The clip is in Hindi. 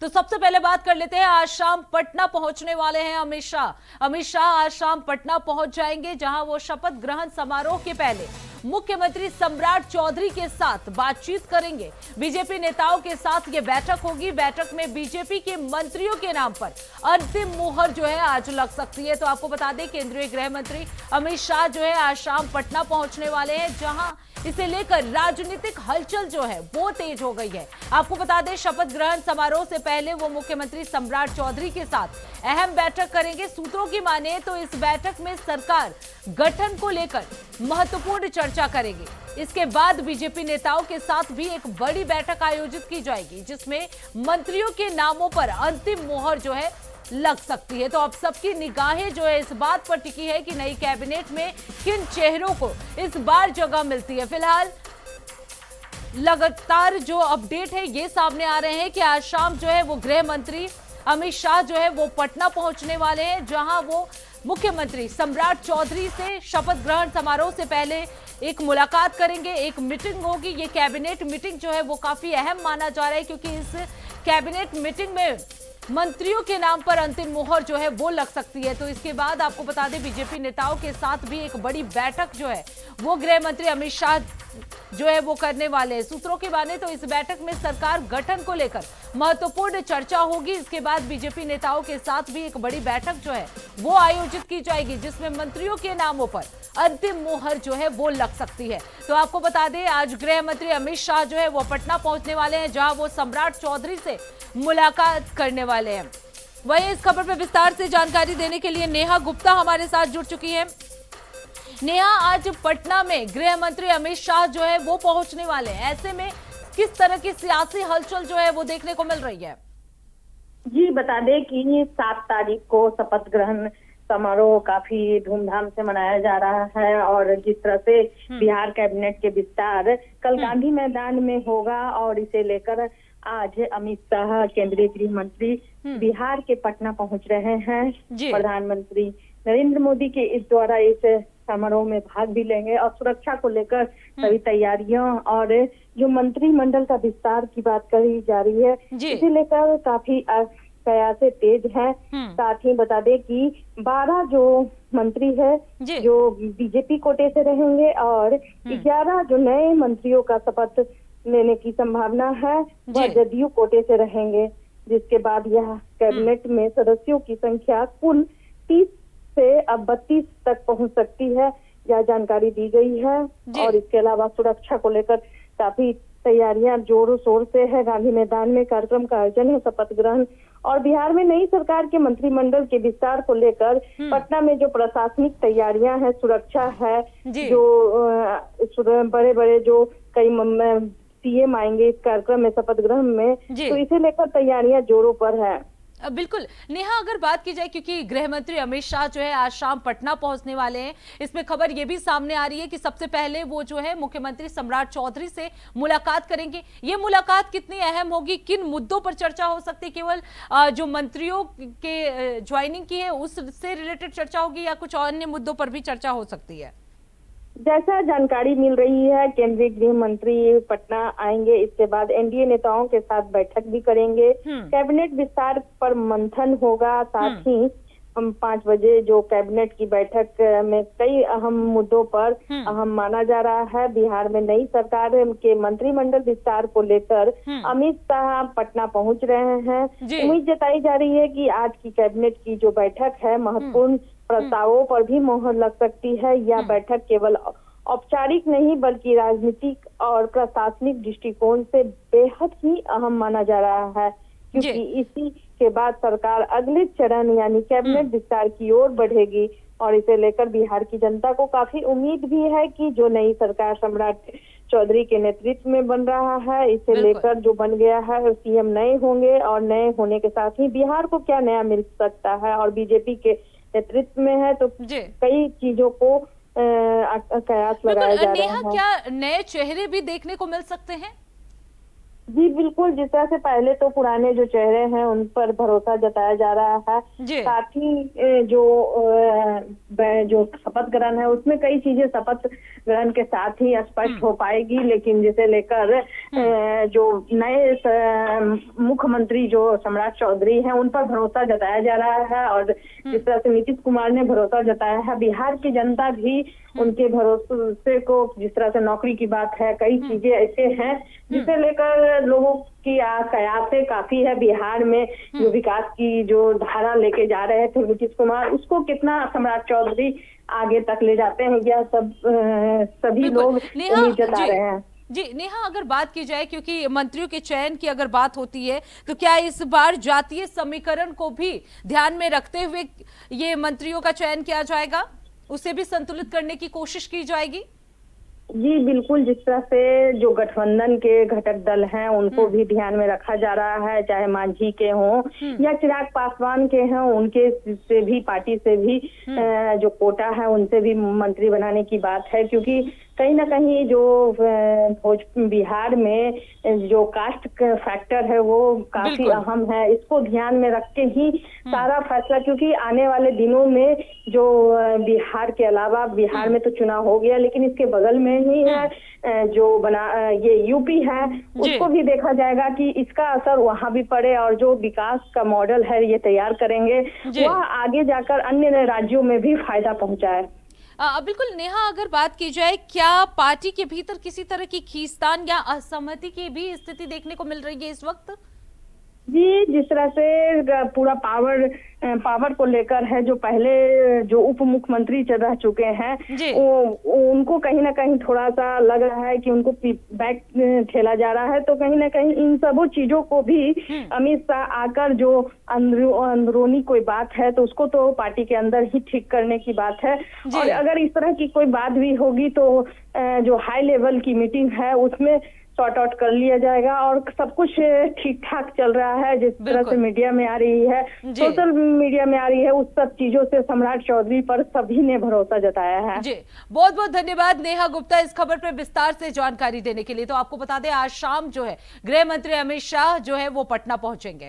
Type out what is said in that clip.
तो सबसे पहले बात कर लेते हैं, आज शाम पटना पहुंचने वाले हैं अमित शाह। अमित शाह आज शाम पटना पहुंच जाएंगे, जहां वो शपथ ग्रहण समारोह के पहले मुख्यमंत्री सम्राट चौधरी के साथ बातचीत करेंगे। बीजेपी नेताओं के साथ ये बैठक होगी। बैठक में बीजेपी के मंत्रियों के नाम पर अंतिम मुहर जो है आज लग सकती है। तो आपको बता दें, केंद्रीय गृह मंत्री अमित शाह जो है आज शाम पटना पहुंचने वाले हैं, जहां इसे लेकर राजनीतिक हलचल जो है वो तेज हो गई है। आपको बता दें, शपथ ग्रहण समारोह से पहले वो मुख्यमंत्री सम्राट चौधरी के साथ अहम बैठक करेंगे। सूत्रों की माने तो इस बैठक में सरकार गठन को लेकर महत्वपूर्ण चर्चा करेगी। इसके बाद बीजेपी नेताओं के साथ भी एक बड़ी बैठक आयोजित की जाएगी, जिसमें मंत्रियों के नामों पर अंतिम मोहर जो है लग सकती है। तो अब सबकी निगाहें जो है इस बात पर टिकी है कि नई कैबिनेट में किन चेहरों को इस बार जगह मिलती है। फिलहाल लगातार जो अपडेट है ये सामने आ रहे हैं कि आज शाम जो है वो गृह मंत्री अमित शाह जो है वो पटना पहुंचने वाले हैं, जहां वो मुख्यमंत्री सम्राट चौधरी से शपथ ग्रहण समारोह से पहले एक मुलाकात करेंगे, एक मीटिंग होगी। ये कैबिनेट मीटिंग जो है वो काफी अहम माना जा रहा है, क्योंकि इस कैबिनेट मीटिंग में मंत्रियों के नाम पर अंतिम मुहर जो है वो लग सकती है। तो इसके बाद आपको बता दें, बीजेपी नेताओं के साथ भी एक बड़ी बैठक जो है वो गृह मंत्री अमित शाह जो है वो करने वाले हैं। सूत्रों की माने तो इस बैठक में सरकार गठन को लेकर महत्वपूर्ण चर्चा होगी। इसके बाद बीजेपी नेताओं के साथ भी एक बड़ी बैठक जो है वो आयोजित की जाएगी, जिसमें मंत्रियों के नामों पर अंतिम मुहर जो है वो लग सकती है। तो आपको बता दें, आज गृह मंत्री अमित शाह जो है वो पटना पहुंचने वाले हैं, जहां वो सम्राट चौधरी से मुलाकात करने वाले हैं। वहीं इस खबर पर विस्तार से जानकारी देने के लिए नेहा गुप्ता हमारे साथ जुड़ चुकी हैं। नेहा, आज पटना में गृह मंत्री अमित शाह जो है वो पहुंचने वाले हैं, ऐसे में किस तरह की सियासी हलचल जो है वो देखने को मिल रही है? जी, बता दें कि 7 तारीख को शपथ ग्रहण समारोह काफी धूमधाम से मनाया जा रहा है, और जिस तरह से बिहार कैबिनेट के विस्तार कल गांधी मैदान में होगा, और इसे लेकर आज अमित शाह केंद्रीय गृह मंत्री बिहार के पटना पहुंच रहे हैं। प्रधानमंत्री नरेंद्र मोदी के इस द्वारा इस समारोह में भाग भी लेंगे, और सुरक्षा को लेकर सभी तैयारियां और जो मंत्रिमंडल का विस्तार की बात कही जा रही है, इसे लेकर काफी प्रयासें तेज हैं। साथ ही बता दें कि 12 जो मंत्री है जो बीजेपी कोटे से रहेंगे, और 11 जो नए मंत्रियों का शपथ लेने की संभावना है वह जदयू कोटे से रहेंगे। जिसके बाद यह कैबिनेट में सदस्यों की संख्या कुल 30 से अब 32 तक पहुंच सकती है, यह जानकारी दी गई है। और इसके अलावा सुरक्षा को लेकर काफी तैयारियां जोरों शोर से है। गांधी मैदान में कार्यक्रम का आयोजन है शपथ ग्रहण, और बिहार में नई सरकार के मंत्रिमंडल के विस्तार को लेकर पटना में जो प्रशासनिक तैयारियां है, सुरक्षा है, जो बड़े बड़े जो कई सीएम आएंगे इस कार्यक्रम में शपथ ग्रहण में, तो इसे लेकर तैयारियां जोरों पर है। बिल्कुल नेहा, अगर बात की जाए, क्योंकि गृह मंत्री अमित शाह जो है आज शाम पटना पहुंचने वाले हैं, इसमें खबर ये भी सामने आ रही है कि सबसे पहले वो जो है मुख्यमंत्री सम्राट चौधरी से मुलाकात करेंगे। ये मुलाकात कितनी अहम होगी, किन मुद्दों पर चर्चा हो सकती है? केवल जो मंत्रियों के ज्वाइनिंग की है उससे रिलेटेड चर्चा होगी, या कुछ अन्य मुद्दों पर भी चर्चा हो सकती है? जैसा जानकारी मिल रही है, केंद्रीय गृह मंत्री पटना आएंगे, इसके बाद एनडीए नेताओं के साथ बैठक भी करेंगे। कैबिनेट विस्तार पर मंथन होगा। साथ ही हम 5 बजे जो कैबिनेट की बैठक में कई अहम मुद्दों पर अहम माना जा रहा है। बिहार में नई सरकार के मंत्रिमंडल विस्तार को लेकर अमित शाह पटना पहुंच रहे हैं। उम्मीद जताई जा रही है कि आज की कैबिनेट की जो बैठक है महत्वपूर्ण प्रस्तावों पर भी मोहर लग सकती है। यह बैठक केवल औपचारिक नहीं बल्कि राजनीतिक और प्रशासनिक दृष्टिकोण से बेहद ही अहम माना जा रहा है, क्योंकि इसी के बाद सरकार अगले चरण यानी कैबिनेट विस्तार की ओर बढ़ेगी। और इसे लेकर बिहार की जनता को काफी उम्मीद भी है कि जो नई सरकार सम्राट चौधरी के नेतृत्व में बन रहा है, इसे लेकर जो बन गया है सीएम नए होंगे, और नए होने के साथ ही बिहार को क्या नया मिल सकता है। और बीजेपी के नेतृत्व में है तो कई चीजों को कयास लगाया जा रहा है। क्या नए चेहरे भी देखने को मिल सकते हैं? जी बिल्कुल, जिस तरह से पहले तो पुराने जो चेहरे हैं उन पर भरोसा जताया जा रहा है, जी। साथ ही जो शपथ ग्रहण है उसमें कई चीजें शपथ ग्रहण के साथ ही स्पष्ट हो पाएगी, लेकिन जिसे लेकर जो नए मुख्यमंत्री जो सम्राट चौधरी हैं उन पर भरोसा जताया जा रहा है। और जिस तरह से नीतीश कुमार ने भरोसा जताया है, बिहार की जनता भी उनके भरोसे को, जिस तरह से नौकरी की बात है, कई चीजें ऐसे हैं जिसे लेकर लोगों की कयासें काफी है। बिहार में जो विकास की जो धारा लेके जा रहे थे नीतीश कुमार, उसको कितना सम्राट चौधरी आगे तक ले जाते हैं, यह सब सभी लोग उम्मीद जता रहे हैं। जी नेहा, अगर बात की जाए, क्योंकि मंत्रियों के चयन की अगर बात होती है, तो क्या इस बार जातीय समीकरण को भी ध्यान में रखते हुए ये मंत्रियों का चयन किया जाएगा, उसे भी संतुलित करने की कोशिश की जाएगी? जी बिल्कुल, जिस तरह से जो गठबंधन के घटक दल हैं उनको भी ध्यान में रखा जा रहा है, चाहे मांझी के हों या चिराग पासवान के हों, उनके से भी, पार्टी से भी जो कोटा है उनसे भी मंत्री बनाने की बात है। क्योंकि कहीं ना कहीं जो बिहार में जो कास्ट फैक्टर है वो काफी अहम है, इसको ध्यान में रख के ही सारा फैसला, क्योंकि आने वाले दिनों में जो बिहार के अलावा, बिहार में तो चुनाव हो गया लेकिन इसके बगल में ही है जो ये यूपी है, उसको भी देखा जाएगा कि इसका असर वहां भी पड़े, और जो विकास का मॉडल है ये तैयार करेंगे वह आगे जाकर अन्य राज्यों में भी फायदा पहुंचाए। बिल्कुल नेहा, अगर बात की जाए, क्या पार्टी के भीतर किसी तरह की खींचतान या असहमति की भी स्थिति देखने को मिल रही है इस वक्त? जी, जिस तरह से पूरा पावर को लेकर है, जो पहले जो उप मुख्यमंत्री रह चुके हैं उनको कहीं ना कहीं थोड़ा सा लग रहा है कि उनको बैक ठेला जा रहा है। तो कहीं ना कहीं इन सब चीजों को भी अमित शाह आकर जो अंदरूनी कोई बात है तो उसको तो पार्टी के अंदर ही ठीक करने की बात है। और अगर इस तरह की कोई बात भी होगी तो जो हाई लेवल की मीटिंग है उसमें सॉर्ट आउट कर लिया जाएगा, और सब कुछ ठीक ठाक चल रहा है। जिस तरह से मीडिया में आ रही है, सोशल मीडिया में आ रही है, उस सब चीजों से सम्राट चौधरी पर सभी ने भरोसा जताया है। जी, बहुत बहुत धन्यवाद नेहा गुप्ता इस खबर पर विस्तार से जानकारी देने के लिए। तो आपको बता दें, आज शाम जो है गृह मंत्री अमित शाह जो है वो पटना पहुंचेंगे।